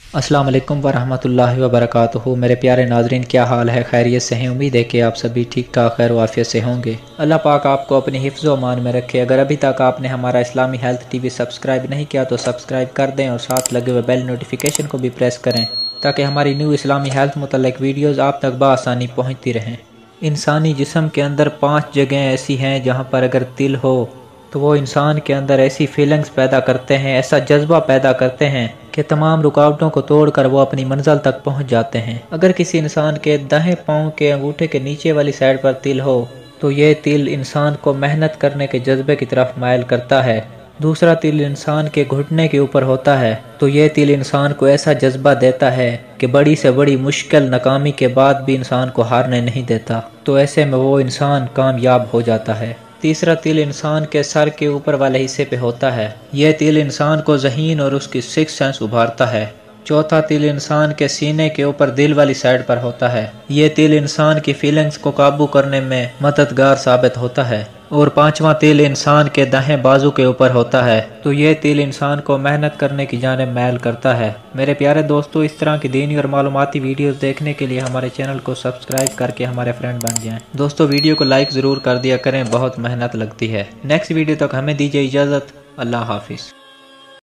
अस्सलाम वालेकुम वरहमतुल्लाहि वबरकातुहू। मेरे प्यारे नाजरीन, क्या हाल है? खैरियत से हैं? उम्मीद है कि आप सभी ठीक ठाक खैर वाफियत से होंगे। अल्लाह पाक आपको अपनी हिफ्ज़ व अमान में रखे। अगर अभी तक आपने हमारा इस्लामी हेल्थ टीवी सब्सक्राइब नहीं किया तो सब्सक्राइब कर दें और साथ लगे हुए बेल नोटिफिकेशन को भी प्रेस करें ताकि हमारी न्यू इस्लामी हेल्थ मुतल्लिक़ वीडियोज़ आप तक बआसानी पहुँचती रहें। इंसानी जिस्म के अंदर 5 जगहें ऐसी हैं जहाँ पर अगर तिल हो तो वो इंसान के अंदर ऐसी फीलिंग्स पैदा करते हैं, ऐसा जज्बा पैदा करते हैं कि तमाम रुकावटों को तोड़कर वो अपनी मंजिल तक पहुंच जाते हैं। अगर किसी इंसान के दाहिने पाँव के अंगूठे के नीचे वाली साइड पर तिल हो तो ये तिल इंसान को मेहनत करने के जज्बे की तरफ मायल करता है। दूसरा तिल इंसान के घुटने के ऊपर होता है तो ये तिल इंसान को ऐसा जज्बा देता है कि बड़ी से बड़ी मुश्किल नाकामी के बाद भी इंसान को हारने नहीं देता, तो ऐसे में वो इंसान कामयाब हो जाता है। तीसरा तिल इंसान के सर के ऊपर वाले हिस्से पे होता है। यह तिल इंसान को ज़हीन और उसकी सिक्स सेंस उभारता है। चौथा तिल इंसान के सीने के ऊपर दिल वाली साइड पर होता है। ये तिल इंसान की फीलिंग्स को काबू करने में मददगार साबित होता है। और पांचवा तिल इंसान के दाहिने बाजू के ऊपर होता है तो ये तिल इंसान को मेहनत करने की जानिब मैल करता है। मेरे प्यारे दोस्तों, इस तरह की दीनी और मालूमाती वीडियोस देखने के लिए हमारे चैनल को सब्सक्राइब करके हमारे फ्रेंड बन जाएं। दोस्तों, वीडियो को लाइक ज़रूर कर दिया करें, बहुत मेहनत लगती है। नेक्स्ट वीडियो तक हमें दीजिए इजाज़त। अल्लाह हाफिज़।